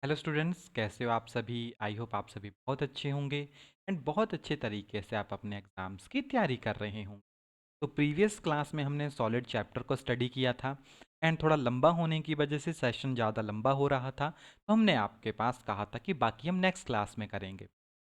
Hello students, कैसे हो आप सभी। आई होप आप सभी बहुत अच्छे होंगे एंड बहुत अच्छे तरीके से आप अपने एग्ज़ाम्स की तैयारी कर रहे होंगे। तो प्रीवियस क्लास में हमने सॉलिड चैप्टर को स्टडी किया था एंड थोड़ा लंबा होने की वजह से सेशन ज़्यादा लंबा हो रहा था, तो हमने आपके पास कहा था कि बाकी हम नेक्स्ट क्लास में करेंगे।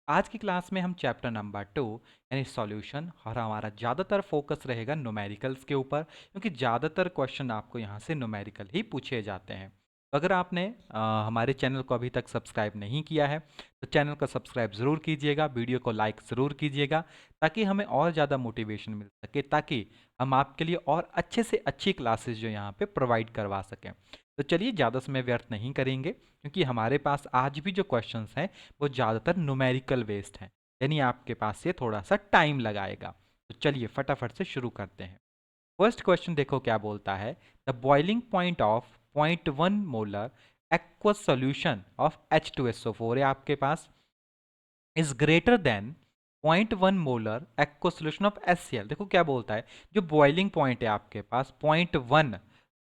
आज की क्लास में हम चैप्टर नंबर 2 यानी सॉल्यूशन, और हमारा ज़्यादातर फोकस रहेगा न्यूमेरिकल्स के ऊपर, क्योंकि ज़्यादातर क्वेश्चन आपको यहाँ से न्यूमेरिकल ही पूछे जाते हैं। तो अगर आपने हमारे चैनल को अभी तक सब्सक्राइब नहीं किया है तो चैनल को सब्सक्राइब ज़रूर कीजिएगा, वीडियो को लाइक ज़रूर कीजिएगा, ताकि हमें और ज़्यादा मोटिवेशन मिल सके, ताकि हम आपके लिए और अच्छे से अच्छी क्लासेस जो यहाँ पे प्रोवाइड करवा सकें। तो चलिए ज़्यादा समय व्यर्थ नहीं करेंगे, क्योंकि हमारे पास आज भी जो क्वेश्चंस हैं वो ज़्यादातर न्यूमेरिकल बेस्ड हैं, यानी आपके पास ये थोड़ा सा टाइम लगाएगा। तो चलिए फटाफट से शुरू करते हैं। फर्स्ट क्वेश्चन देखो क्या बोलता है। The boiling point of 0.1 molar aqueous solution of H2SO4 है आपके पास, is greater than 0.1 molar aqueous solution of HCl। देखो क्या बोलता है, जो बॉइलिंग पॉइंट है आपके पास 0.1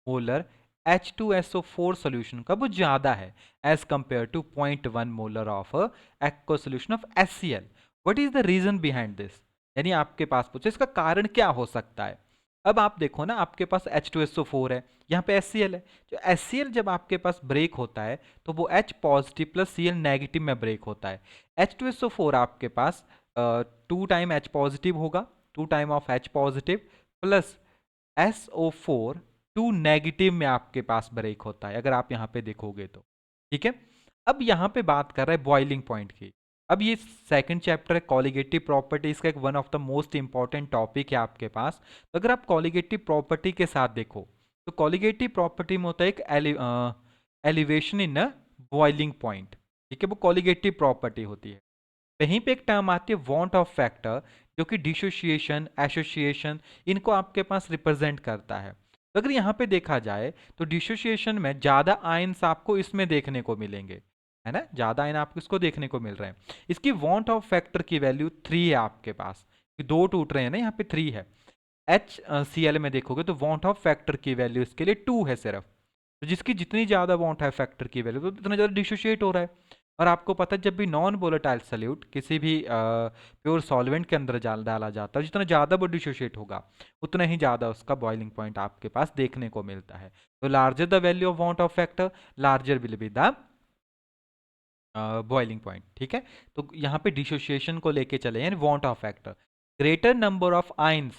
मोलर H2SO4 सॉल्यूशन का वो ज्यादा है as compare to 0.1 molar of aqueous solution of HCl। What is the reason behind this, यानी आपके पास पूछे इसका कारण क्या हो सकता है। अब आप देखो ना, आपके पास H2SO4 है, यहाँ पे HCl है। जो HCl जब आपके पास ब्रेक होता है तो वो H positive plus Cl negative में ब्रेक होता है। H2SO4 आपके पास 2 टाइम H पॉजिटिव होगा, 2 time of H positive plus SO4 2 negative में आपके पास ब्रेक होता है, अगर आप यहाँ पे देखोगे तो। ठीक है, अब यहाँ पे बात कर रहे हैं बॉइलिंग पॉइंट की। अब ये सेकंड चैप्टर है कॉलिगेटिव प्रॉपर्टीज का, एक one of the most important topic है आपके पास। तो अगर आप कॉलिगेटिव प्रॉपर्टी के साथ देखो तो कॉलिगेटिव प्रॉपर्टी में होता है एक elevation in a boiling point. ठीक है, वो कॉलिगेटिव प्रॉपर्टी होती है। वहीं पे एक टर्म आती है वांट ऑफ फैक्टर, जो कि डिसोसिएशन, एसोसिएशन, इनको आपके पास रिप्रेजेंट करता है। तो अगर यहाँ पे देखा जाए तो डिसोसिएशन में ज़्यादा आयंस आपको इसमें देखने को मिलेंगे, है ना, ज़्यादा आयन आपको इसको देखने को मिल रहे हैं। इसकी वांट ऑफ फैक्टर की वैल्यू 3 है आपके पास, दो टूट रहे हैं ना, यहाँ पे 3 है। एच सी एल में देखोगे तो वांट ऑफ फैक्टर की वैल्यू इसके लिए 2 है सिर्फ। तो जिसकी जितनी ज़्यादा वांट है फैक्टर की वैल्यू, तो उतना ज़्यादा डिसोशिएट हो रहा है। और आपको पता है, जब भी नॉन वोलेटाइल सॉल्यूट किसी भी प्योर सॉल्वेंट के अंदर डाला जाता है, जितना ज़्यादा वो डिसोशिएट होगा उतना ही ज़्यादा उसका बॉइलिंग पॉइंट आपके पास देखने को मिलता है। तो larger the value of want Hoff factor, larger will be the boiling point. ठीक है, तो यहाँ पे डिसोसिएशन को लेके चले हैं want Hoff factor. Greater number of ions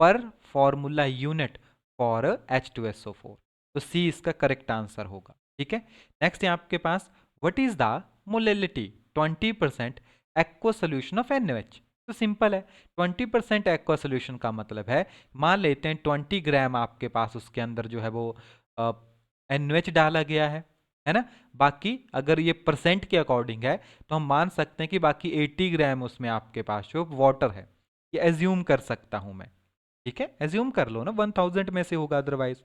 पर फॉर्मूला यूनिट फॉर H2SO4, तो सी इसका करेक्ट आंसर होगा। ठीक है, नेक्स्ट है आपके पास what is the molality 20% aqua solution of NaOH। तो सिंपल है, 20% एक्वा सोल्यूशन का मतलब है, मान लेते हैं 20 ग्राम आपके पास उसके अंदर जो है वो NaOH डाला गया है ना। बाकी अगर ये परसेंट के अकॉर्डिंग है तो हम मान सकते हैं कि बाकी 80 ग्राम उसमें आपके पास जो वाटर है, ये एज्यूम कर सकता हूं मैं। ठीक है, एज्यूम कर लो ना, 1000 में से होगा अदरवाइज।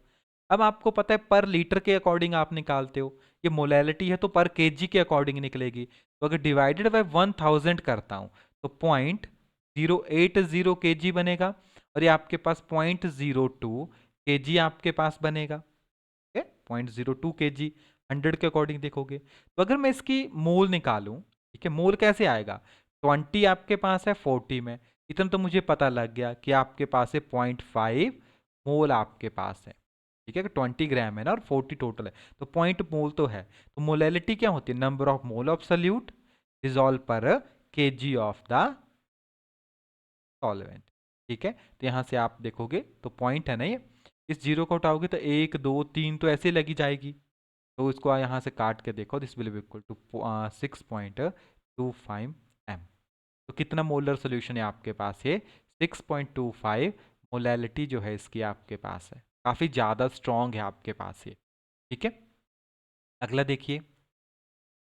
अब आपको पता है पर लीटर के अकॉर्डिंग आप निकालते हो, ये मोलैलिटी है तो पर केजी के अकॉर्डिंग निकलेगी। तो अगर डिवाइडेड बाय 1000 करता हूं तो 0.080 केजी बनेगा, और ये आपके पास 0.02 केजी आपके पास बनेगा। ठीक है, 0.02 केजी 100 के अकॉर्डिंग देखोगे। तो अगर मैं इसकी मोल निकालूं, ठीक है, मोल कैसे आएगा, 20 आपके पास है 40 में, इतना तो मुझे पता लग गया कि आपके पास है 0.5 मोल आपके पास है। ठीक है, 20 ग्राम है ना और 40 टोटल है, तो पॉइंट मोल तो है। तो मोलैलिटी क्या होती है, number of mole of solute dissolve पर केजी ऑफ द सॉल्वेंट। ठीक है, तो यहां से आप देखोगे तो पॉइंट है ना ये, इस जीरो को हटाओगे तो 1 2 3 तो ऐसे लगी जाएगी। तो इसको यहाँ से काट के देखो, this will be equal to 6.25 m। तो कितना मोलर सोल्यूशन है आपके पास, ये 6.25 मोलैलिटी जो है इसकी आपके पास है, काफ़ी ज़्यादा स्ट्रॉन्ग है आपके पास ये। ठीक है, अगला देखिए,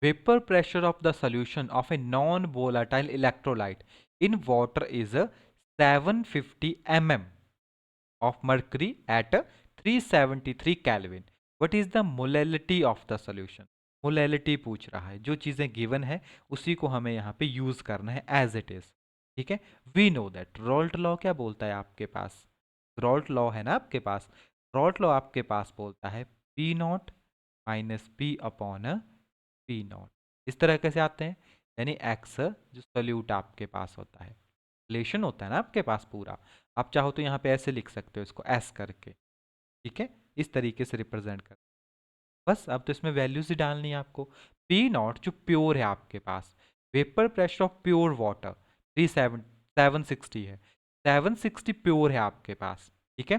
vapour pressure of the solution of a non volatile electrolyte in water is 750 mm of mercury at 373 Kelvin. What is the molality of the solution? Molality पूछ रहा है, जो चीज़ें गिवन है उसी को हमें यहाँ पे यूज करना है एज इट इज। ठीक है, we know that Raoult law क्या बोलता है आपके पास, रॉल्ट लॉ है ना आपके पास, रॉल्ट लॉ आपके पास बोलता है P not minus P upon P not. इस तरह कैसे आते हैं, यानी एक्स जो सोल्यूट आपके पास होता है, रिलेशन होता है ना आपके पास पूरा, आप चाहो तो यहाँ पे ऐसे लिख सकते हो इसको एस करके, ठीक है, इस तरीके से रिप्रेजेंट कर। बस अब तो इसमें वैल्यूज ही डालनी है आपको। पी नॉट जो प्योर है आपके पास, vapour pressure of pure water 760 है, 760 प्योर है आपके पास, ठीक है।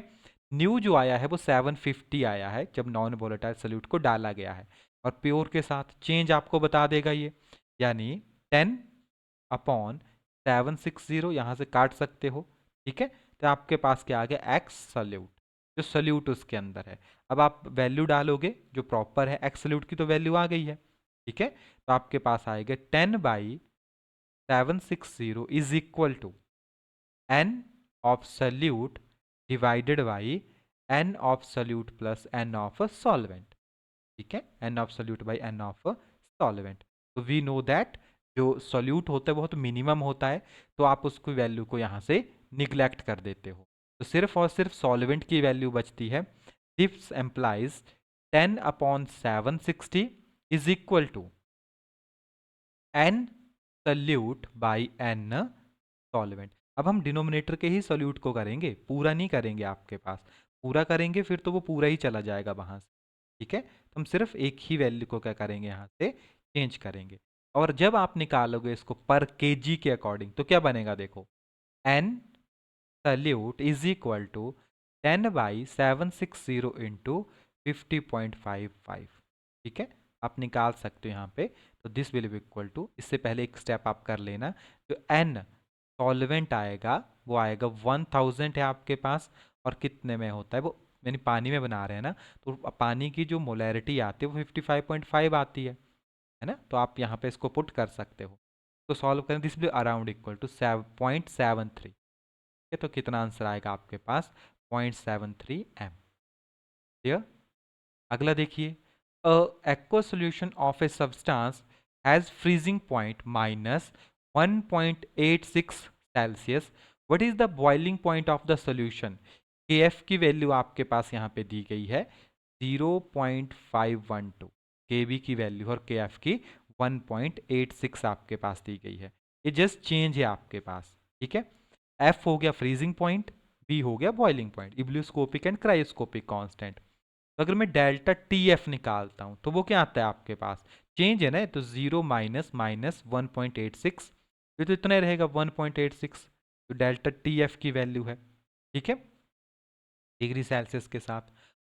न्यू जो आया है वो 750 आया है जब नॉन वोलेटाइल सोल्यूट को डाला गया है, और प्योर के साथ चेंज आपको बता देगा ये, यानी 10/760, यहाँ से काट सकते हो, ठीक है। तो आपके पास क्या आ गया, एक्स सोल्यूट, जो सोल्यूट उसके अंदर है। अब आप वैल्यू डालोगे जो प्रॉपर है, एक्सोल्यूट की तो वैल्यू आ गई है, ठीक है। तो आपके पास आएगा 10/760 is equal to n of solute divided by n of solute plus n of solvent, ठीक है, n of solute by n of solvent. तो वी नो दैट जो सोल्यूट होता है बहुत मिनिमम होता है, तो आप उसकी वैल्यू को यहाँ से निग्लेक्ट कर देते हो, तो सिर्फ और सिर्फ सॉल्वेंट की वैल्यू बचती है। This implies 10/760 is equal to n solute by n solvent. अब हम डिनोमिनेटर के ही सोल्यूट को करेंगे, पूरा नहीं करेंगे, आपके पास पूरा करेंगे फिर तो वो पूरा ही चला जाएगा वहां से, ठीक है। तो हम सिर्फ एक ही वैल्यू को क्या करेंगे, यहाँ से चेंज करेंगे। और जब आप निकालोगे इसको पर केजी के अकॉर्डिंग तो क्या बनेगा, देखो, n solute is equal to 10/760 into 50.55, ठीक है, आप निकाल सकते हो यहाँ पे। तो this will be equal to, इससे पहले एक स्टेप आप कर लेना, जो एन सॉल्वेंट आएगा वो आएगा 1000 है आपके पास, और कितने में होता है वो, यानी पानी में बना रहे हैं ना, तो पानी की जो मोलैरिटी आती है वो 55.5 आती है ना। तो आप यहाँ पे इसको पुट कर सकते हो, तो सॉल्व करें, this will around equal to 0.73, ठीक है। तो कितना आंसर आएगा आपके पास, 0.73 एम। क्लियर। अगला देखिए, a aqua solution of a substance has freezing point -1.86 Celsius, what is the boiling point of the solution. K F की वैल्यू आपके पास यहाँ पे दी गई है 0.512, के बी की वैल्यू और के एफ की 1.86 आपके पास दी गई है, ये जस्ट चेंज है आपके पास, ठीक है। एफ हो गया फ्रीजिंग पॉइंट, बी हो गया boiling point, ebullioscopic and cryoscopic constant. तो अगर मैं डेल्टा टी एफ निकालता हूं तो वो क्या आता है आपके पास, चेंज है ना, तो 0 माइनस माइनस 1.86, ये तो इतना ही रहेगा 1.86, तो डेल्टा टी एफ की वैल्यू है, ठीक है, डिग्री सेल्सियस के साथ।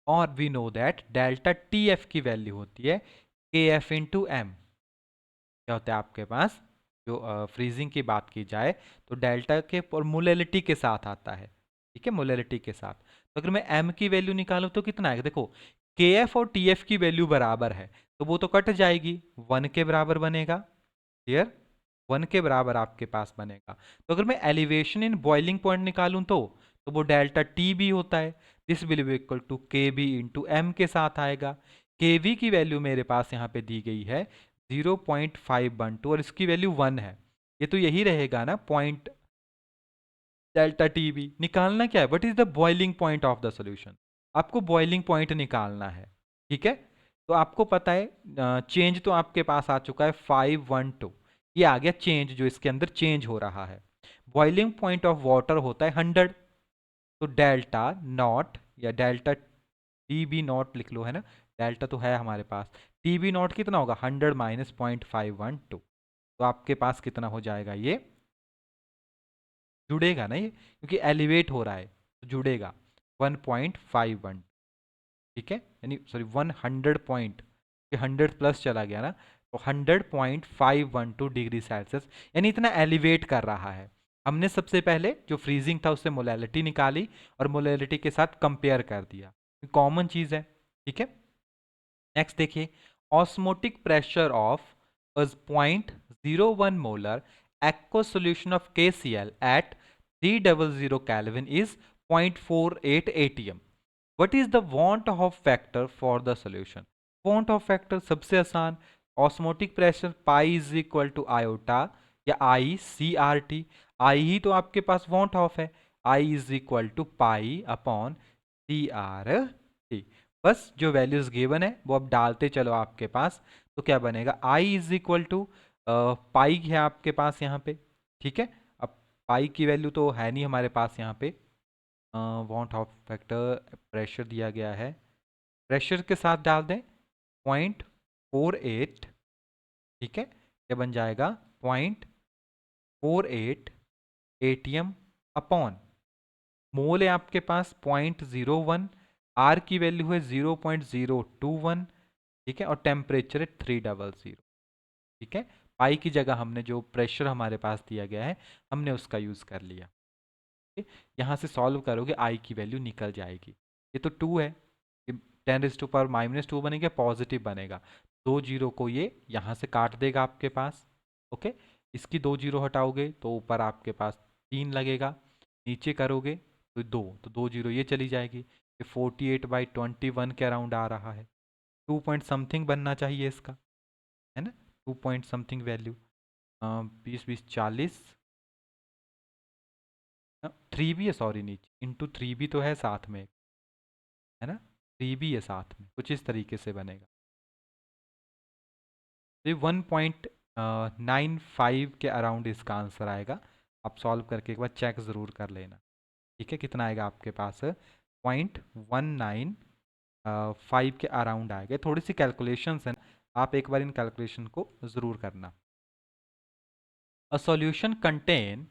और we know that delta T F की वैल्यू होती है के एफ इंटू एम, क्या होता है आपके पास, जो फ्रीजिंग की बात की जाए तो डेल्टा के और मोलैलिटी के साथ आता है, ठीक है, मोलैलिटी के साथ। तो अगर मैं एम की वैल्यू निकालूं तो कितना आएगा, देखो, के एफ और टी एफ की वैल्यू बराबर है तो वो तो कट जाएगी, 1 के बराबर बनेगा, क्लियर, 1 के बराबर आपके पास बनेगा। तो अगर मैं एलिवेशन इन बॉइलिंग पॉइंट निकालूं तो वो डेल्टा टी बी होता है, this will be equal to K B into M के साथ आएगा। के वी की वैल्यू मेरे पास यहाँ पे दी गई है 0.512, और इसकी वैल्यू 1 है, ये तो यही रहेगा ना पॉइंट, डेल्टा टी बी निकालना क्या है, what is the boiling point of the solution, आपको बॉइलिंग पॉइंट निकालना है, ठीक है। तो आपको पता है चेंज तो आपके पास आ चुका है 512, ये आ गया चेंज, जो इसके अंदर चेंज हो रहा है। बॉइलिंग पॉइंट ऑफ वाटर होता है 100, तो डेल्टा नॉट या डेल्टा टी बी नॉट लिख लो, है ना, डेल्टा तो है हमारे पास, टी बी नॉट कितना होगा 100 माइनस 0.512, तो आपके पास कितना हो जाएगा, ये जुड़ेगा ना ये, क्योंकि एलिवेट हो रहा है तो जुड़ेगा 1.51, ठीक है, यानी सॉरी 100 पॉइंट, 100 प्लस चला गया ना, तो 100.512 डिग्री सेल्सियस, यानी इतना एलिवेट कर रहा है। हमने सबसे पहले जो फ्रीजिंग था उससे मोलैलिटी निकाली और मोलैलिटी के साथ कंपेयर कर दिया, कॉमन चीज है, ठीक है। नेक्स्ट देखिए, osmotic pressure of was 0.01 molar aqueous solution of KCl at 300 Kelvin is 0.48 atm. What is the want of factor for the solution? Want of factor सबसे आसान, osmotic pressure pi is equal to iota या I C R T, आई ही तो आपके पास want Hoff है, i is equal to pi upon C R T. बस जो values given है वो अब डालते चलो आपके पास, तो क्या बनेगा, आई इज इक्वल टू पाई है आपके पास यहाँ पे, ठीक है। अब पाई की वैल्यू तो है नहीं हमारे पास यहाँ पे, वांट ऑफ फैक्टर प्रेशर दिया गया है, प्रेशर के साथ डाल दें 0.48, ठीक है। क्या बन जाएगा 0.48 एटीएम अपॉन मोल है आपके पास 0.01, आर की वैल्यू है 0.021, ठीक है, और टेम्परेचर है 300, ठीक है। पाई की जगह हमने जो प्रेशर हमारे पास दिया गया है हमने उसका यूज़ कर लिया, ठीक है। यहाँ से सॉल्व करोगे आई की वैल्यू निकल जाएगी, ये तो 2 है, 10⁻⁻2 बनेगा, पॉजिटिव बनेगा, 2 जीरो को ये यहाँ से काट देगा आपके पास, ओके। इसकी 2 जीरो हटाओगे तो ऊपर आपके पास 3 लगेगा, नीचे करोगे तो 2, तो 2 जीरो ये चली जाएगी, ये 48/21 के अराउंड आ रहा है, 2 पॉइंट समथिंग बनना चाहिए इसका, है ना, 2 पॉइंट समथिंग वैल्यू, 20 20 40, 3 भी है, सॉरी नीचे इंटू 3 भी तो है साथ में, है ना, 3 भी है साथ में, कुछ इस तरीके से बनेगा। तो ये 1.95 के अराउंड इसका आंसर आएगा, आप सॉल्व करके एक बार चेक ज़रूर कर लेना, ठीक है। कितना आएगा आपके पास, 0.195 के अराउंड आएगा, थोड़ी सी कैलकुलेशंस हैं, आप एक बार इन कैलकुलेशन को ज़रूर करना। A solution contain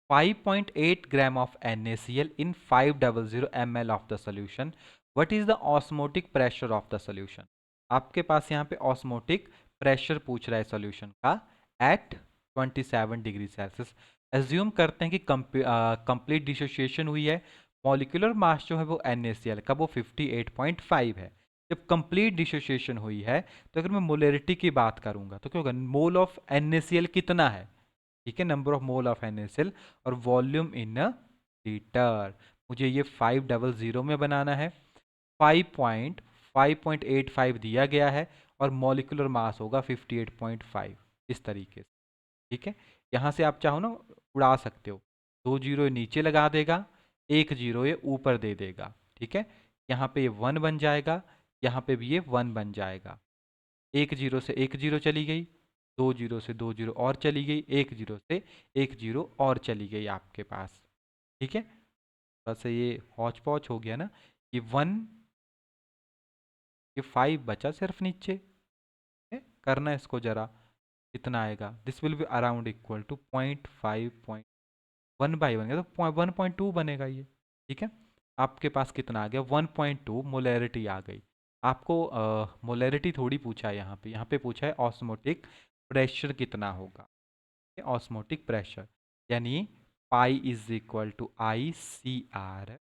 5.8 gram of NaCl in 500 ml of the solution. What is the osmotic pressure of the solution? आपके पास यहाँ पे ऑस्मोटिक प्रेशर पूछ रहा है सॉल्यूशन का एट 27 डिग्री सेल्सियस। एज्यूम करते हैं कि कंप्लीट डिसोसिएशन हुई है, मॉलिक्यूलर मास जो है वो NaCl का वो 58.5 है। जब कंप्लीट डिसोसिएशन हुई है तो अगर मैं मोलरिटी की बात करूंगा तो क्या होगा, मोल ऑफ NaCl कितना है, ठीक है, number of mole of NaCl, और वॉल्यूम इन लीटर, मुझे ये 500 में बनाना है, 5.85 दिया गया है और मॉलिक्यूलर मास होगा 58.5, इस तरीके से, ठीक है। यहाँ से आप चाहो ना उड़ा सकते हो, 2 जीरो नीचे लगा देगा, 1 जीरो ये ऊपर दे देगा, ठीक है। यहाँ पे ये 1 बन जाएगा, यहाँ पे भी ये 1 बन जाएगा, 1 जीरो से 1 जीरो चली गई, 2 जीरो से 2 जीरो और चली गई, 1 जीरो से 1 जीरो और चली गई आपके पास, ठीक है। बस ये हौच पौच हो गया ना, ये 1, ये 5 बचा सिर्फ नीचे, है? करना है इसको जरा, कितना आएगा, this will be around equal to 0.5 by बन गया तो 1.2 बनेगा ये, ठीक है। आपके पास कितना आ गया, 1.2 मोलैरिटी आ गई। आपको मोलैरिटी थोड़ी पूछा है यहाँ पे पूछा है ऑस्मोटिक प्रेशर कितना होगा, ऑस्मोटिक प्रेशर, यानी pi is equal to ICR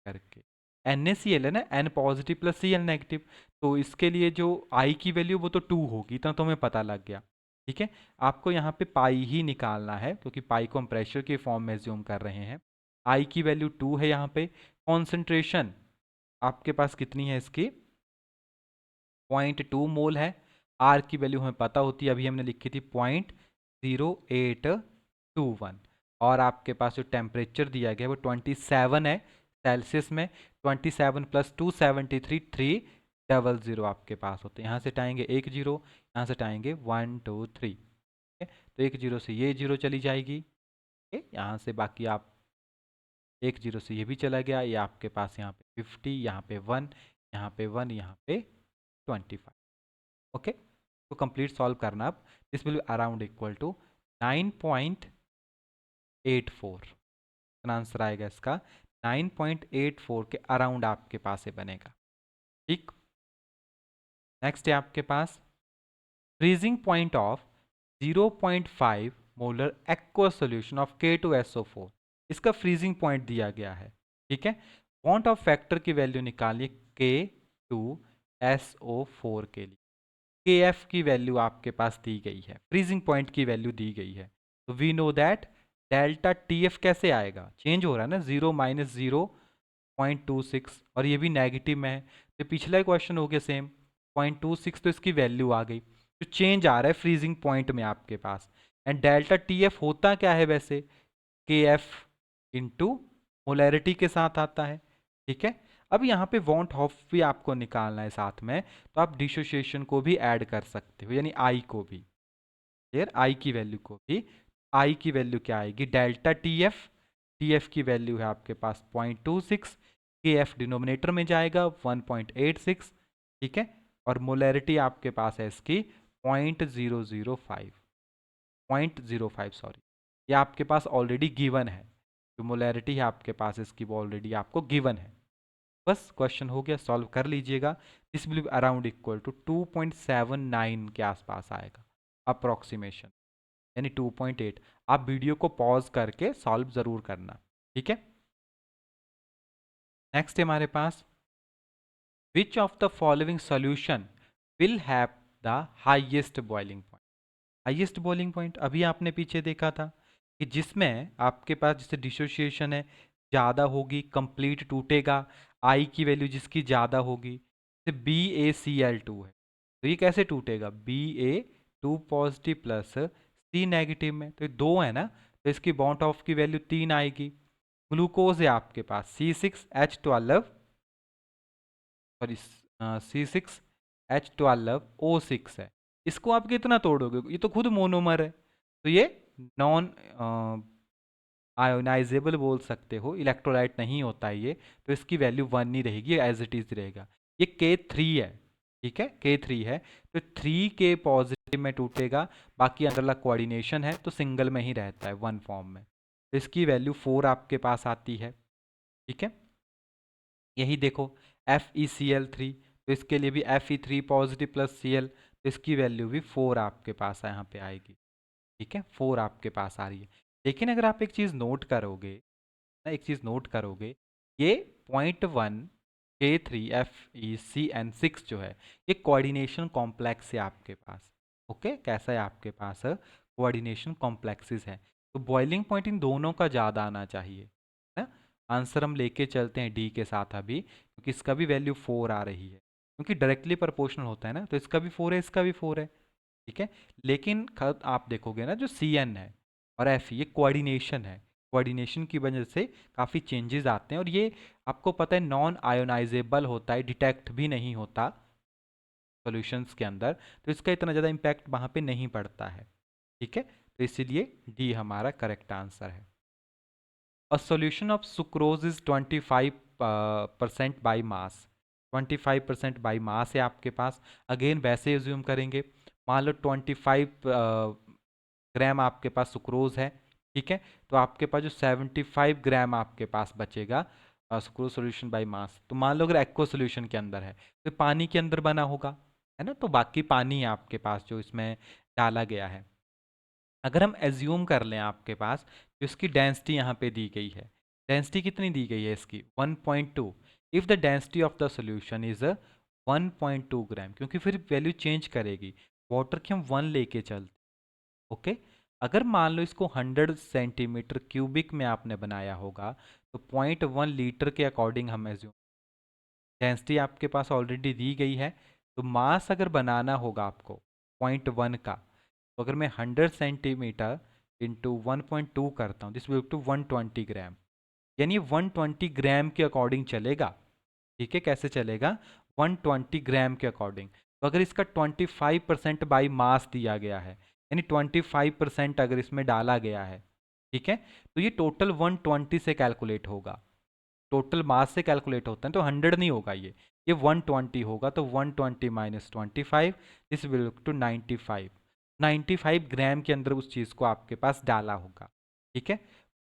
करके, NaCl है ना, N positive plus Cl negative, तो इसके लिए जो I की वैल्यू वो तो 2 होगी, इतना तो हमें पता लग गया, ठीक है। आपको यहाँ पे पाई ही निकालना है क्योंकि पाई को हम प्रेशर के फॉर्म में एज्यूम कर रहे हैं, I की वैल्यू 2 है यहाँ पे, कॉन्सेंट्रेशन आपके पास कितनी है इसकी, 0.2 मोल है, आर की वैल्यू हमें पता होती है, अभी हमने लिखी थी 0.0821, और आपके पास जो टेम्परेचर दिया गया है वो 27 है सेल्सियस में, 27 प्लस 273 300 आपके पास होते हैं, यहाँ से हटाएंगे 1 जीरो, यहाँ से हटाएंगे 1 2 3, ठीक है। तो 1 जीरो से ये जीरो चली जाएगी, ठीक है, यहाँ से बाकी आप 1 जीरो से ये भी चला गया, ये आपके पास यहाँ पे 50, यहाँ पे 1, यहाँ पे 1, यहाँ पे 25, ओके। तो कंप्लीट सॉल्व करना अब, this will be around equal to 9.84, answer आएगा इसका 9.84 के अराउंड आपके पास ये बनेगा, ठीक। नेक्स्ट है आपके पास freezing point of 0.5 molar aqua solution of K2SO4, इसका फ्रीजिंग पॉइंट दिया गया है, ठीक है। वांट ऑफ फैक्टर की वैल्यू निकालिए K2SO4 के लिए, KF की वैल्यू आपके पास दी गई है, फ्रीजिंग पॉइंट की वैल्यू दी गई है, तो we know that delta TF कैसे आएगा, चेंज हो रहा है ना, 0 माइनस 0.26, और ये भी नेगेटिव में है, तो पिछला क्वेश्चन हो गया सेम, 0.26 तो इसकी वैल्यू आ गई, तो चेंज आ रहा है फ्रीजिंग पॉइंट में आपके पास, एंड डेल्टा TF होता क्या है वैसे, KF इंटू मोलैरिटी के साथ आता है, ठीक है। अब यहाँ पे वॉन्ट ऑफ भी आपको निकालना है साथ में, तो आप डिसोसिएशन को भी ऐड कर सकते हो, यानी आई को भी, फिर आई की वैल्यू को भी। आई की वैल्यू क्या आएगी, delta T F. T F की वैल्यू है आपके पास 0.26, के एफ डिनोमिनेटर में जाएगा 1.86, ठीक है। और मोलैरिटी आपके पास है इसकी 0.005, 0.05 सॉरी, ये आपके पास ऑलरेडी गिवन है। जो मोलैरिटी है आपके पास इसकी वो ऑलरेडी आपको गिवन है। बस क्वेश्चन हो गया, सॉल्व कर लीजिएगा। This will be around equal to 2.79 के आसपास आएगा अप्रोक्सीमेशन, यानी 2.8। आप वीडियो को पॉज करके सॉल्व जरूर करना, ठीक है। नेक्स्ट है हमारे पास, which of the following solution will have the highest boiling point. Highest boiling point अभी आपने पीछे देखा था कि जिसमें आपके पास जैसे डिसोसिएशन है ज़्यादा होगी, कंप्लीट टूटेगा, आई की वैल्यू जिसकी ज़्यादा होगी, जैसे BaCl2 है, तो ये कैसे टूटेगा, Ba2 positive plus C negative में, तो ये दो है ना, तो इसकी बॉन्ड ऑफ की वैल्यू 3 आएगी। ग्लूकोज है आपके पास C6H12, सॉरी C6H12O6 है, इसको आप कितना तोड़ोगे, ये तो खुद मोनोमर है, तो ये नॉन आयोनाइजेबल बोल सकते हो, इलेक्ट्रोलाइट नहीं होता है ये, तो इसकी वैल्यू 1 नहीं रहेगी, एज इट इज रहेगा। ये K3 है, ठीक है, K3 है, तो 3 के पॉजिटिव में टूटेगा, बाकी अंदरला कोऑर्डिनेशन है तो सिंगल में ही रहता है, वन फॉर्म में, तो इसकी वैल्यू 4 आपके पास आती है, ठीक है। यही देखो FeCl3, तो इसके लिए भी Fe3 पॉजिटिव प्लस Cl, तो इसकी वैल्यू भी 4 आपके पास यहाँ पे आएगी, ठीक है, 4 आपके पास आ रही है। लेकिन अगर आप एक चीज़ नोट करोगे ना, एक चीज़ नोट करोगे, ये 0.1 K3FeCN6 जो है, ये कोऑर्डिनेशन कॉम्प्लेक्स है आपके पास, ओके, कैसा है आपके पास, कोऑर्डिनेशन कॉम्प्लेक्सेस है, तो बॉइलिंग पॉइंट इन दोनों का ज़्यादा आना चाहिए ना। आंसर हम लेके चलते हैं डी के साथ अभी, क्योंकि इसका भी वैल्यू 4 आ रही है, क्योंकि डायरेक्टली प्रोपोर्शनल होता है ना, तो इसका भी 4 है, इसका भी 4 है, ठीक है। लेकिन खत आप देखोगे ना, जो CN है और F, ये कोऑर्डिनेशन है, कोऑर्डिनेशन की वजह से काफ़ी चेंजेस आते हैं, और ये आपको पता है नॉन आयोनाइजेबल होता है, डिटेक्ट भी नहीं होता सॉल्यूशंस के अंदर, तो इसका इतना ज़्यादा इम्पैक्ट वहाँ पे नहीं पड़ता है, ठीक है, तो इसीलिए डी हमारा करेक्ट आंसर है। अ solution of sucrose is 25% by mass, 25% by mass है आपके पास। अगेन वैसे एज्यूम करेंगे, मान लो 25 ग्राम आपके पास सुक्रोज है, ठीक है, तो आपके पास जो 75 ग्राम आपके पास बचेगा सुक्रोज सोल्यूशन बाई मास, तो मान लो अगर एक्वा सोल्यूशन के अंदर है तो पानी के अंदर बना होगा, है ना, तो बाकी पानी है आपके पास जो इसमें डाला गया है। अगर हम एज्यूम कर लें आपके पास जो इसकी डेंसिटी यहाँ पे दी गई है, डेंसिटी कितनी दी गई है इसकी 1.2, if the density of the solution is 1.2 ग्राम, क्योंकि फिर वैल्यू चेंज करेगी, वाटर की हम 1 लेके चलते, ओके। अगर मान लो इसको 100 सेंटीमीटर क्यूबिक में आपने बनाया होगा, तो 0.1 लीटर के अकॉर्डिंग हम एज्यूम, डेंसिटी आपके पास ऑलरेडी दी गई है, तो मास अगर बनाना होगा आपको 0.1 का, तो अगर मैं 100 सेंटीमीटर इंटू 1.2 करता हूँ, दिस विल टू 120 ग्राम, यानी 120 ग्राम के अकॉर्डिंग चलेगा, ठीक है, कैसे चलेगा, 120 ग्राम के अकॉर्डिंग। तो अगर इसका 25% बाई मास दिया गया है, यानी 25% अगर इसमें डाला गया है, ठीक है, तो ये टोटल 120 से कैलकुलेट होगा, टोटल मास से कैलकुलेट होता है, तो 100 नहीं होगा, ये 120 होगा, तो 120 माइनस 25, दिस विल टू 95, 95 ग्राम के अंदर उस चीज़ को आपके पास डाला होगा, ठीक है।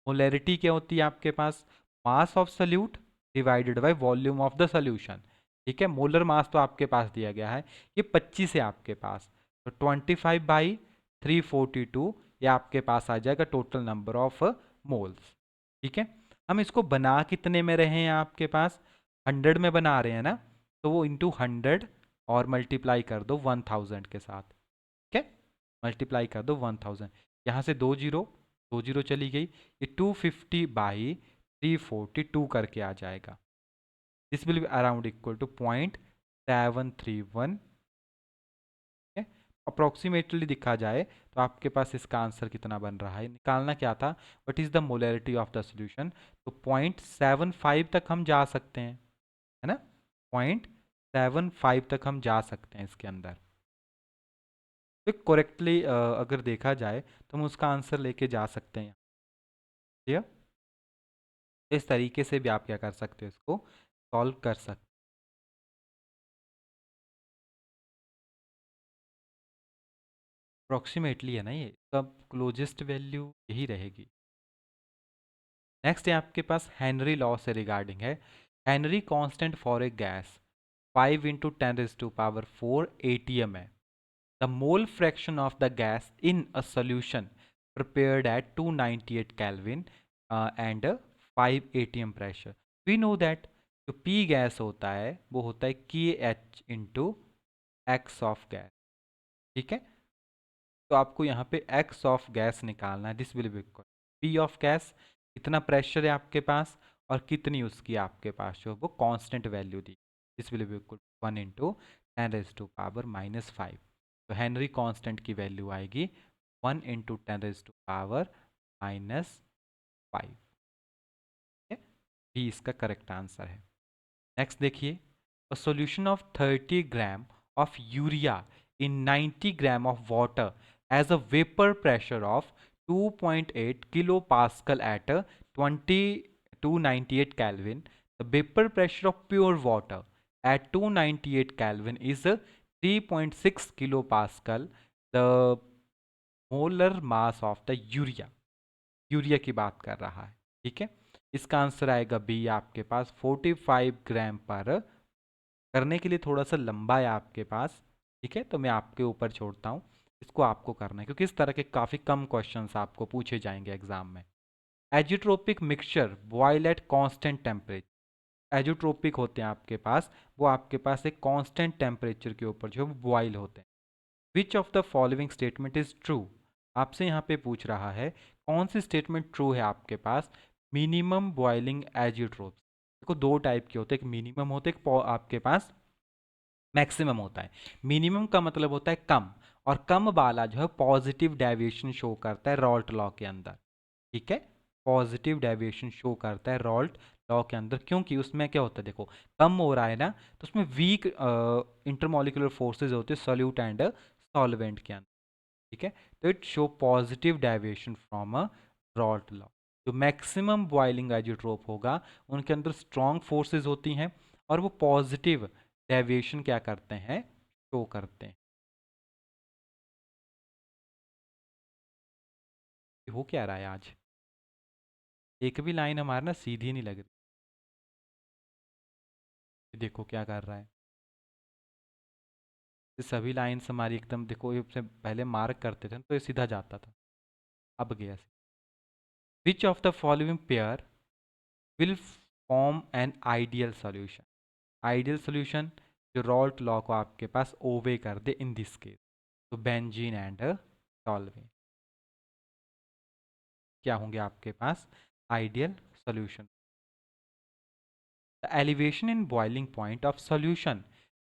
मोलैरिटी क्या होती है आपके पास, mass of solute divided by volume of the solution, ठीक है। मोलर मास तो आपके पास दिया गया है, ये 25 है आपके पास, तो 25/342 ये आपके पास आ जाएगा टोटल नंबर ऑफ मोल्स, ठीक है। हम इसको बना कितने में रहे हैं आपके पास, 100 में बना रहे हैं ना, तो वो इंटू 100 और मल्टीप्लाई कर दो 1000 के साथ, ठीक है, मल्टीप्लाई कर दो 1000, यहाँ से दो जीरो चली गई, ये 250/342 करके आ जाएगा, this will be around equal to 0.731, approximately दिखा जाए तो आपके पास इसका आंसर कितना बन रहा है, निकालना क्या था, what is the molarity of the solution, तो 0.75 तक हम जा सकते हैं, है ना, 0.75 तक हम जा सकते हैं इसके अंदर। तो करेक्टली अगर देखा जाए तो हम उसका आंसर लेके जा सकते हैं। ठीक, इस तरीके से भी आप क्या कर सकते हो, इसको सॉल्व कर सकते। अप्रोक्सीमेटली है ना ये, तब क्लोजेस्ट वैल्यू यही रहेगी। नेक्स्ट है आपके पास हेनरी लॉ से रिगार्डिंग है। Henry constant for a gas 5 × 10⁴ atm है। The mole fraction of the gas in a solution prepared at 298 Kelvin and 5 atm प्रेशर। वी नो दैट जो पी गैस होता है वो होता है K H into X of gas. ठीक है, तो आपको यहाँ पे एक्स ऑफ गैस निकालना है। This will be equal P of gas, कितना प्रेशर है आपके पास और कितनी उसकी आपके पास जो वो constant value the. This will be equal 1 × 10⁻⁵। तो हेनरी कांस्टेंट की वैल्यू आएगी 1 × 10⁻⁵। भी इसका करेक्ट आंसर है। नेक्स्ट देखिए, a solution of 30 gram of urea in 90 gram of water as a vapour pressure of 2.8 kilo pascal at 298 Kelvin. The vapor pressure of pure water at 298 Kelvin is 3.6 kilopascal. The molar mass of the urea, urea की बात कर रहा है। ठीक है, इसका answer आएगा B आपके पास 45 ग्राम पर। करने के लिए थोड़ा सा लंबा है आपके पास। ठीक है, तो मैं आपके ऊपर छोड़ता हूँ, इसको आपको करना है क्योंकि इस तरह के काफ़ी कम क्वेश्चंस आपको पूछे जाएंगे एग्जाम में। Azeotropic mixture boil at constant temperature. Azeotropic होते हैं आपके पास, वो आपके पास एक कांस्टेंट टेम्परेचर के ऊपर जो बॉयल होते हैं। विच of the following statement is true. आपसे यहाँ पे पूछ रहा है कौन सी स्टेटमेंट ट्रू है आपके पास। मिनिमम बॉइलिंग एजिट्रोप्स देखो दो टाइप के होते हैं, एक मिनिमम होते हैं, एक आपके पास मैक्सिमम होता है। मिनिमम का मतलब होता है कम, और कम वाला जो है पॉजिटिव डेविएशन शो करता है रॉल्ट लॉ के अंदर। ठीक है, पॉजिटिव डेविएशन शो करता है रॉल्ट लॉ के अंदर, क्योंकि उसमें क्या होता है देखो, कम हो रहा है ना, तो उसमें वीक इंटरमोलिकुलर फोर्सेज होते हैं सॉल्यूट एंड सॉल्वेंट के अंदर। ठीक है, तो it show positive deviation from a Raoult law. जो मैक्सिमम बॉइलिंग आइजोट्रोप होगा उनके अंदर स्ट्रॉन्ग फोर्सेज होती हैं और वो पॉजिटिव डेविएशन क्या करते हैं, शो करते हैं। हो क्या रहा है आज, एक भी लाइन हमारा ना सीधी नहीं लग रही। देखो क्या कर रहा है, ये सभी लाइन्स हमारी एकदम देखो, ये से पहले मार्क करते थे तो ये सीधा जाता था, अब गया। Which of the following pair will form an ideal solution. Ideal solution जो रॉल्ट लॉ को आपके पास ओबे कर दे इन दिस केस, तो बेंजीन एंड टॉलवेन क्या होंगे आपके पास ideal solution. The elevation in boiling point of solution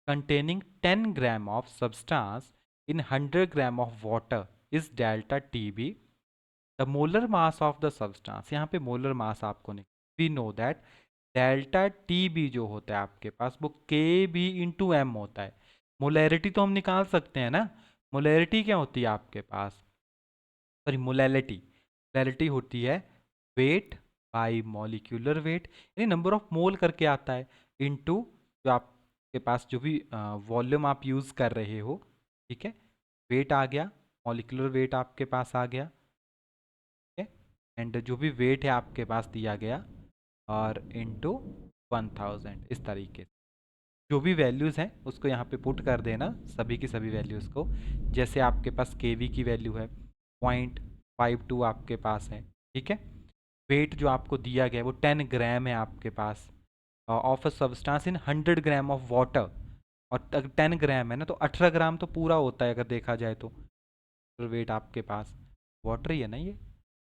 containing 10 gram of substance in 100 gram of water is delta TB. The molar mass of the substance, यहाँ पे molar mass आपको नहीं, we know that delta T B जो होता है आपके पास वो के बी इंटू एम होता है। मोलैरिटी तो हम निकाल सकते हैं ना, मोलैरिटी क्या होती है आपके पास, सॉरी मोलैलिटी, मोलैलिटी होती है वेट बाई मॉलिक्यूलर वेट, यानी नंबर ऑफ मोल करके आता है इनटू जो आपके पास जो भी वॉल्यूम आप यूज़ कर रहे हो। ठीक है, वेट आ गया, मॉलिक्यूलर वेट आपके पास आ गया। ठीक है, एंड जो भी वेट है आपके पास दिया गया और इनटू 1000 इस तरीके से जो भी वैल्यूज़ हैं उसको यहाँ पे पुट कर देना, सभी की सभी वैल्यूज़ को। जैसे आपके पास के वी की वैल्यू है 0.52 आपके पास है। ठीक है, वेट जो आपको दिया गया है वो 10 ग्राम है आपके पास of a substance in 100 gram of water, और 10 ग्राम है ना तो 18 ग्राम तो पूरा होता है अगर देखा जाए तो वेट आपके पास वाटर ही है ना ये।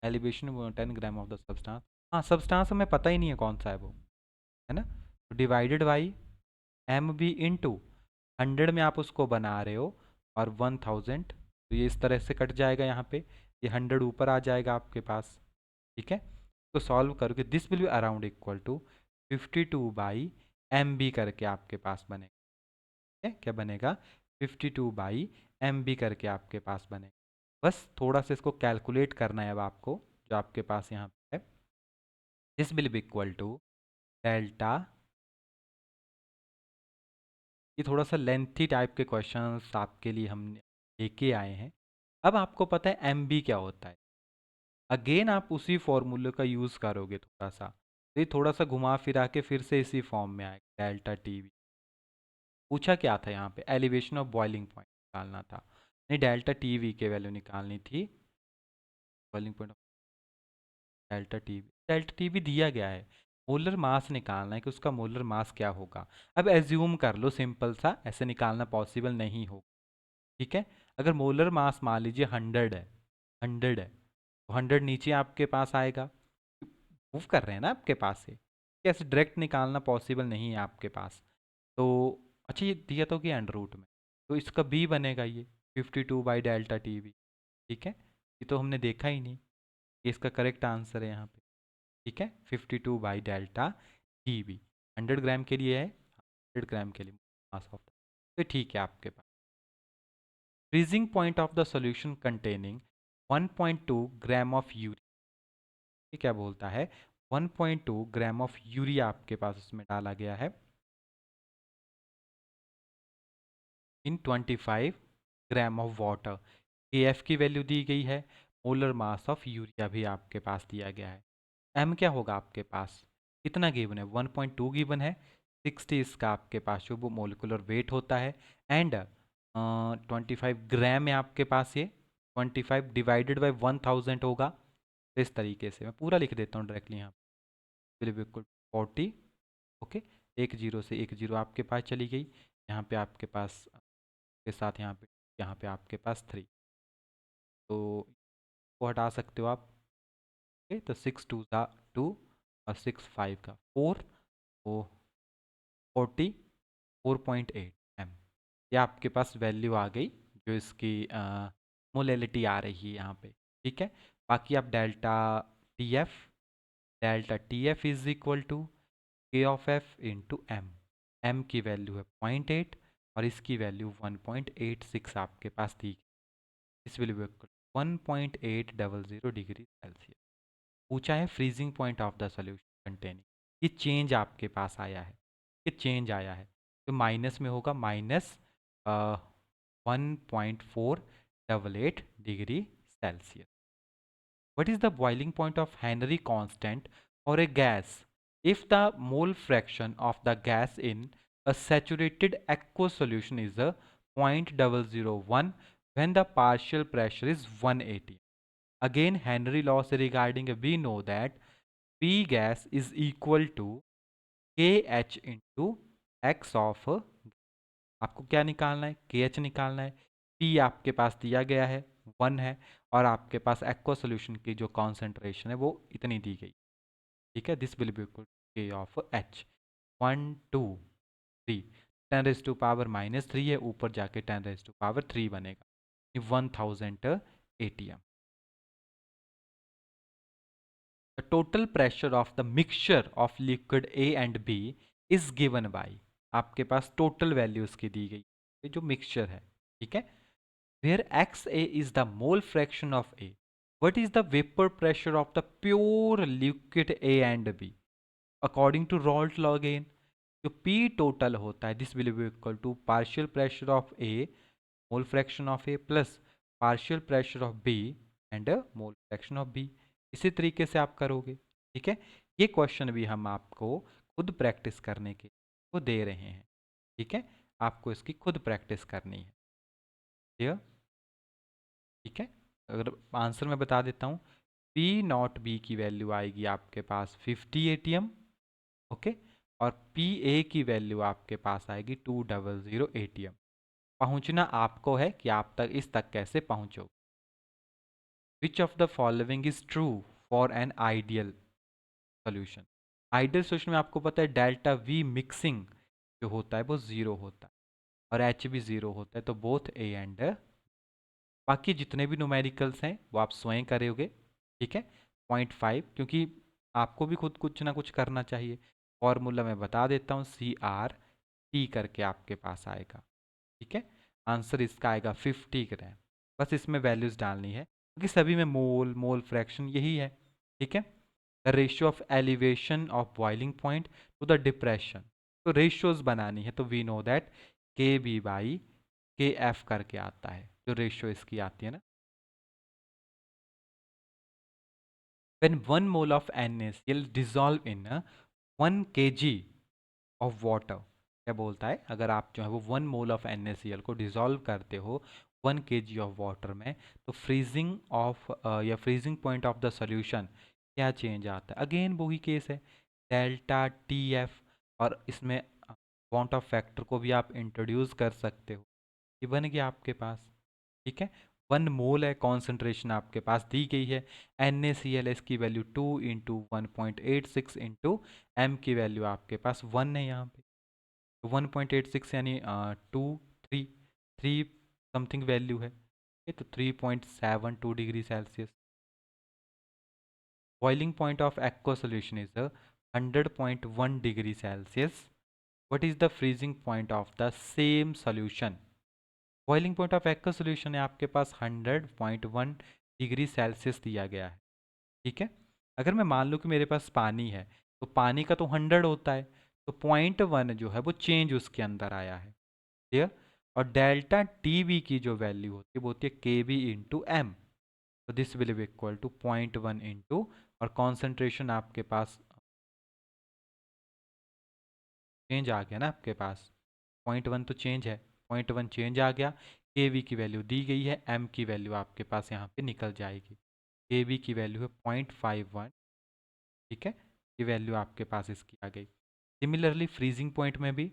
Elevation 10 gram of the substance, हाँ सब्सटेंस हमें पता ही नहीं है कौन सा है वो, है ना, तो divided by M B into 100 में आप उसको बना रहे हो और 1000, तो ये इस तरह से कट जाएगा यहाँ पे, ये 100 ऊपर आ जाएगा आपके पास। ठीक है, तो सॉल्व करोगे this will be around equal to 52 by M B करके आपके पास बनेगा। ठीक है, क्या बनेगा? 52/MB करके आपके पास बनेगा। बस थोड़ा सा इसको कैलकुलेट करना है अब आपको, जो आपके पास यहाँ पे है। This will be equal to delta, ये थोड़ा सा लेंथी टाइप के क्वेश्चंस आपके लिए हम लेके आए हैं। अब आपको पता है एम बी क्या होता है। अगेन आप उसी फॉर्मूले का यूज़ करोगे थोड़ा सा, तो ये थोड़ा सा घुमा फिरा के फिर से इसी फॉर्म में आएगा। डेल्टा टी वी पूछा क्या था यहाँ पे? एलिवेशन ऑफ बॉइलिंग पॉइंट निकालना था, नहीं डेल्टा टी वी के वैल्यू निकालनी थी। Boiling point of delta T V दिया गया है, मोलर मास निकालना है कि उसका मोलर मास क्या होगा। अब एज्यूम कर लो सिंपल सा, ऐसे निकालना पॉसिबल नहीं होगा। ठीक है, अगर मोलर मास मान लीजिए 100 है, 100 है तो 100 नीचे आपके पास आएगा। मूव कर रहे हैं ना आपके पास से, कैसे डायरेक्ट निकालना पॉसिबल नहीं है आपके पास। तो अच्छा, ये दिया तो कि अंडर रूट में, तो इसका बी बनेगा ये 52/Δ TV। ठीक है, ये तो हमने देखा ही नहीं, ये इसका करेक्ट आंसर है यहाँ पे। ठीक है, 52/Δ TV 100 ग्राम के लिए है, 100 ग्राम के लिए मास ऑफ, तो ठीक है आपके पास। Freezing point of the solution containing 1.2 gram of urea, ये क्या बोलता है? 1.2 ग्राम ऑफ यूरिया आपके पास उसमें डाला गया है इन 25 ग्राम ऑफ वाटर। एफ की वैल्यू दी गई है, मोलर मास ऑफ यूरिया भी आपके पास दिया गया है। एम क्या होगा आपके पास? कितना गिवन है? 1.2 गिवन है, 60 इसका आपके पास जो वो मोलिकुलर वेट होता है, एंड 25 ग्राम है आपके पास ये, 25 डिवाइडेड बाई 1000 होगा। तो इस तरीके से मैं पूरा लिख देता हूँ डायरेक्टली यहाँ पे, बिल्कुल 40। ओके, एक जीरो से एक जीरो आपके पास चली गई, यहाँ पे आपके पास के साथ यहाँ पे आपके पास 3, तो वो हटा सकते हो आप। ओके, तो 6 2 और 6 5 का 4, तो 44.8 M, ये आपके पास वैल्यू आ गई, जो इसकी मोलेलिटी आ रही है यहाँ पे। ठीक है, बाकी आप delta T F is equal to K/F × M। M की वैल्यू है 0.8 और इसकी वैल्यू 1.86 आपके पास दी। इस विल बी 1.800 डिग्री सेल्सियस। पूछा है freezing point of the solution containing, ये चेंज आपके पास आया है, ये चेंज आया है, तो माइनस में होगा, minus 1.488 degree Celsius. What is the boiling point of Henry constant for a gas if the mole fraction of the gas in a saturated aqueous solution is a 0.001 when the partial pressure is 180? Again, Henry law से regarding we know that P gas is equal to KH into X of, आपको क्या निकालना है? KH निकालना है। P आपके पास दिया गया है 1 है, और आपके पास एक्वा सोल्यूशन की जो कॉन्सेंट्रेशन है वो इतनी दी गई। ठीक है, this will be equal K of H 1 2 3, 10⁻³ है, ऊपर जाके 10⁻³ बनेगा, 1000 ATM। The total pressure of the mixture of liquid A and B is given by, आपके पास टोटल वैल्यू उसकी दी गई, ये जो मिक्सचर है। ठीक है, where XA is the mole fraction of A, what is the vapor pressure of the pure liquid A and B according to Raoult law again? जो P total होता है, this will be equal to partial pressure of A, mole fraction of A plus partial pressure of B and mole fraction of B। इसी तरीके से आप करोगे। ठीक है, ये क्वेश्चन भी हम आपको खुद प्रैक्टिस करने के को दे रहे हैं। ठीक है, आपको इसकी खुद प्रैक्टिस करनी है। क्लियर? ठीक है, अगर आंसर मैं बता देता हूँ, पी नॉट बी की वैल्यू आएगी आपके पास 50 ATM। ओके, और पी ए की वैल्यू आपके पास आएगी 200 ATM। पहुंचना आपको है कि आप तक इस तक कैसे पहुंचो। विच of the following is true for an ideal solution? Ideal solution में आपको पता है डेल्टा वी मिक्सिंग जो होता है वो 0 होता है, और एच भी 0 होता है, तो बोथ ए एंड, बाकी जितने भी न्यूमेरिकल्स हैं वो आप स्वयं करोगे। ठीक है, 0.5, क्योंकि आपको भी खुद कुछ ना कुछ करना चाहिए। फॉर्मूला मैं बता देता हूँ, CRT करके आपके पास आएगा। ठीक है, आंसर इसका आएगा 50 ग्राम। बस इसमें वैल्यूज डालनी है क्योंकि सभी में मोल मोल फ्रैक्शन यही है। ठीक है, the ratio of elevation of boiling point two the depression, तो रेशियोज बनानी है, तो वी नो दैट KB/KF करके आता है, जो रेशियो इसकी आती है ना। When 1 mole of NaCl dissolve in 1 kg of water, क्या बोलता है, अगर आप जो है वो 1 मोल ऑफ NaCl को डिसॉल्व करते हो 1 kg ऑफ वाटर में, तो फ्रीजिंग ऑफ या freezing point of the solution क्या चेंज आता है। अगेन वही केस है, डेल्टा TF, और इसमें अमाउंट ऑफ फैक्टर को भी आप इंट्रोड्यूस कर सकते हो, ये बन गया आपके पास। ठीक है, 1 मोल है, कॉन्सेंट्रेशन आपके पास दी गई है, NaCl इसकी वैल्यू 2 इंटू 1.86 इंटू एम की वैल्यू आपके पास 1 है यहाँ पे, तो 1.86 यानी 3 समथिंग वैल्यू है, ये तो 3.72 degree Celsius. Boiling point of aqua solution is 100.1 degree Celsius. What is the freezing point of the same solution. Boiling point of aqua solution है आपके पास 100.1 डिग्री सेल्सियस दिया गया है। ठीक है, अगर मैं मान लूँ कि मेरे पास पानी है, तो पानी का तो 100 होता है, तो 0.1 जो है वो चेंज उसके अंदर आया है। क्लियर, और डेल्टा टीवी की जो वैल्यू होती है वो होती है KB/M, तो this will be equal to 0.1 into, और कॉन्सेंट्रेशन आपके पास चेंज आ गया ना आपके पास, 0.1 तो चेंज है, 0.1 चेंज आ गया, केवी की वैल्यू दी गई है, एम की वैल्यू आपके पास यहाँ पे निकल जाएगी, केवी की वैल्यू है 0.51। ठीक है, ये वैल्यू आपके पास इसकी आ गई। सिमिलरली फ्रीजिंग पॉइंट में भी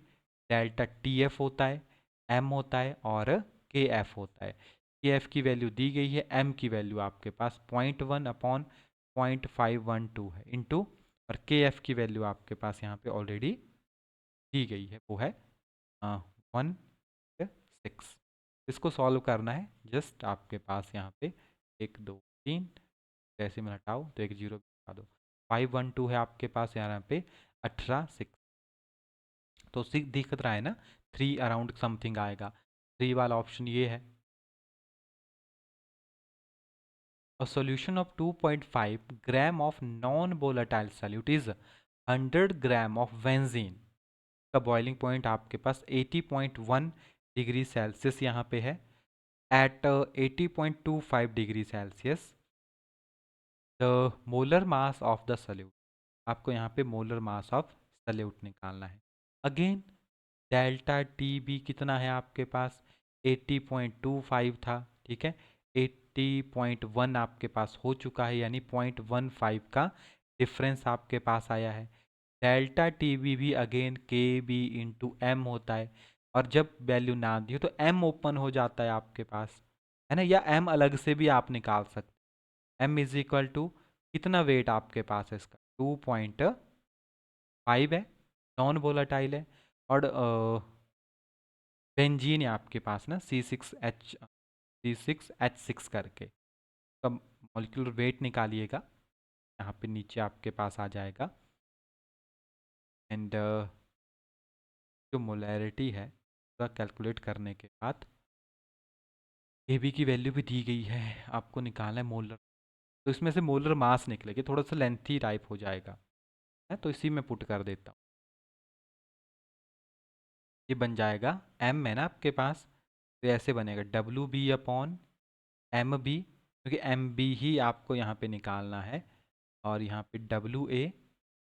डेल्टा TF होता है, M होता है और KF होता है। KF की वैल्यू दी गई है, M की वैल्यू आपके पास 0.1/0.512 है इंटू, और KF की वैल्यू आपके पास यहाँ पे ऑलरेडी दी गई है, वो है 1/6। इसको सॉल्व करना है, जस्ट आपके पास यहाँ पे 1 2 3 जैसे में हटाओ तो एक जीरो हटा दो, 512 है आपके पास यहाँ पे 18 6, तो 6 दिख रहा है ना, 3 अराउंड समथिंग आएगा, 3 वाला ऑप्शन ये है। A solution of 2.5 gram of non-volatile solute is 100 gram of benzene, का बॉइलिंग पॉइंट आपके पास 80.1 डिग्री सेल्सियस यहाँ पे है, at 80.25 degree Celsius the molar mass of the solute, आपको यहाँ पे मोलर मास ऑफ सल्यूट निकालना है। अगेन डेल्टा TB कितना है आपके पास, 80.25 था। ठीक है, 80.1 आपके पास हो चुका है, यानी 0.15 का डिफरेंस आपके पास आया है। डेल्टा TB भी अगेन KB/M होता है, और जब वैल्यू ना दी हो तो M ओपन हो जाता है आपके पास, है ना, या M अलग से भी आप निकाल सकते। M इज इक्वल टू कितना वेट आपके पास है इसका, 2.5 है, नॉन वोलाटाइल है, और बेंजीन है आपके पास ना C6H6 करके, तो मॉलिक्यूलर वेट निकालिएगा, यहाँ पे नीचे आपके पास आ जाएगा, एंड जो मोलैरिटी है उसका कैलकुलेट करने के बाद AB की वैल्यू भी दी गई है, आपको निकालना है मोलर, तो इसमें से मोलर मास निकलेगी, थोड़ा सा लेंथी टाइप हो जाएगा, है, तो इसी में पुट कर देता हूँ, ये बन जाएगा M है ना आपके पास, तो ऐसे बनेगा WB/MB, क्योंकि MB ही आपको यहाँ पे निकालना है, और यहाँ पे WA,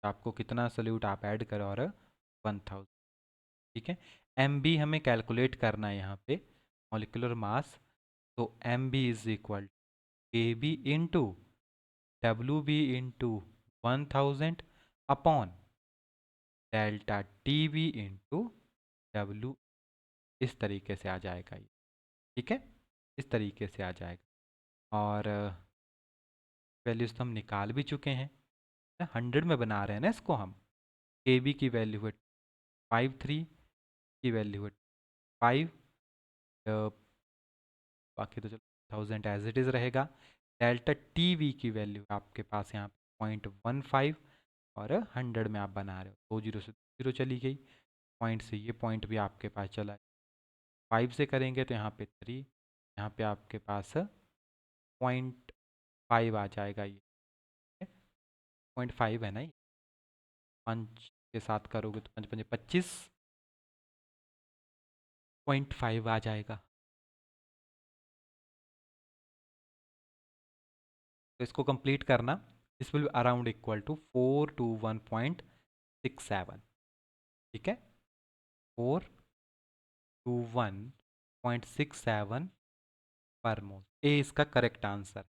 आपको कितना सल्यूट आप ऐड करो, और 1000। ठीक है, MB हमें कैलकुलेट करना है यहाँ पे, मॉलिक्यूलर मास, तो MB is equal KB/WB into 1000 upon delta TB/W, इस तरीके से आ जाएगा ये। ठीक है, इस तरीके से आ जाएगा, और वैल्यूज तो हम निकाल भी चुके हैं, 100 में बना रहे हैं ना इसको हम। KB की वैल्यू है 53, की वैल्यू है 5, बाकी तो चलो 1000 एज इट इज़ रहेगा। डेल्टा TB की वैल्यू आपके पास यहाँ 0.15, और 100 में आप बना रहे हो। 2 जीरो से 0 चली गई, पॉइंट से ये पॉइंट भी आपके पास चला। 5 से करेंगे तो यहाँ पे 3, यहाँ पे आपके पास 0.5 आ जाएगा। ये 0.5 है ना, ये 5 के साथ करोगे तो 5 5 25, 0.5 आ जाएगा। तो इसको कंप्लीट करना, this will around equal to 421.67। ठीक है, 421.67 पर मोल, ए इसका करेक्ट आंसर।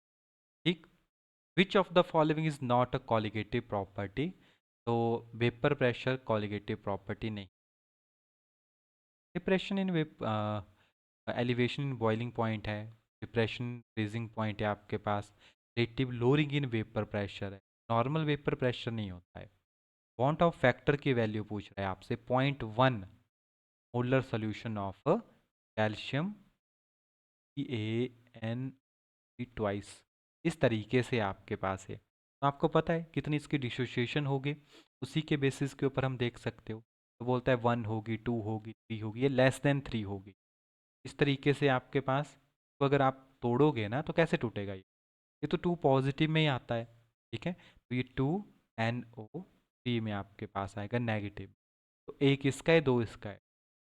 ठीक, which of the following is not a colligative property? तो वेपर प्रेशर कॉलिगेटिव प्रॉपर्टी नहीं। Depression in elevation in boiling point है, डिप्रेशन फ्रीजिंग पॉइंट है आपके पास, relative lowering in vapour pressure है, नॉर्मल वेपर प्रेशर नहीं होता है। बॉन्ड ऑफ फैक्टर की वैल्यू पूछ रहा है आपसे, 0.1 molar solution of calcium AN twice, इस तरीके से आपके पास है। तो आपको पता है कितनी इसकी डिसोसिएशन होगी, उसी के बेसिस के ऊपर हम देख सकते हो। तो बोलता है 1 होगी, 2 होगी, 3 होगी, ये लेस देन 3 होगी। इस तरीके से आपके पास, तो अगर आप तोड़ोगे ना तो कैसे टूटेगा ये तो 2 पॉजिटिव में ही आता है। ठीक है, तो ये 2NO3 में आपके पास आएगा नेगेटिव। तो एक इसका है, 2 इसका है,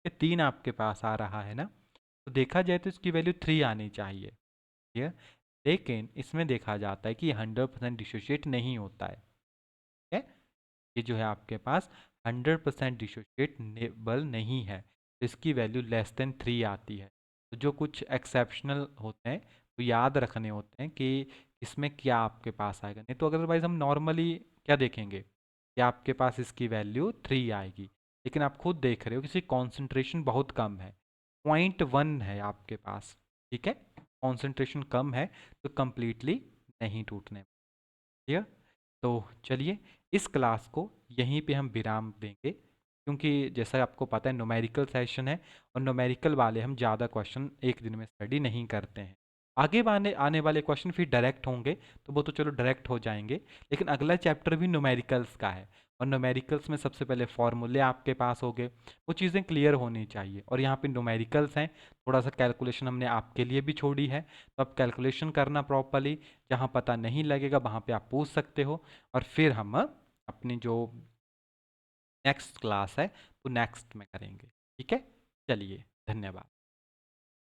ये 3 आपके पास आ रहा है ना। तो देखा जाए तो इसकी वैल्यू 3 आनी चाहिए। ठीक है, लेकिन इसमें देखा जाता है कि 100% डिसोशिएट नहीं होता है। ठीक है, ये जो है आपके पास 100% डिसोशिएटेबल नहीं है, तो इसकी वैल्यू लेस देन 3 आती है। तो जो कुछ एक्सेप्शनल होते हैं तो याद रखने होते हैं कि इसमें क्या आपके पास आएगा, नहीं तो अदरवाइज हम नॉर्मली क्या देखेंगे कि आपके पास इसकी वैल्यू 3 आएगी। लेकिन आप खुद देख रहे हो कि इसकी कॉन्सेंट्रेशन बहुत कम है, 0.1 है आपके पास। ठीक है, कॉन्सेंट्रेशन कम है तो कंप्लीटली नहीं टूटने। ठीक है, तो चलिए इस क्लास को यहीं पे हम विराम देंगे, क्योंकि जैसा आपको पता है न्यूमेरिकल सेशन है, और न्यूमेरिकल वाले हम ज़्यादा क्वेश्चन एक दिन में स्टडी नहीं करते हैं। आगे आने आने वाले क्वेश्चन फिर डायरेक्ट होंगे, तो वो तो चलो डायरेक्ट हो जाएंगे, लेकिन अगला चैप्टर भी न्यूमेरिकल्स का है। और न्यूमेरिकल्स में सबसे पहले फॉर्मूले आपके पास हो गए, वो चीज़ें क्लियर होनी चाहिए। और यहाँ पे न्यूमेरिकल्स हैं, थोड़ा सा कैलकुलेशन हमने आपके लिए भी छोड़ी है, तो आप कैलकुलेशन करना प्रॉपरली, जहाँ पता नहीं लगेगा वहाँ पे आप पूछ सकते हो। और फिर हम अपनी जो नेक्स्ट क्लास है वो नेक्स्ट में करेंगे। ठीक है, चलिए, धन्यवाद।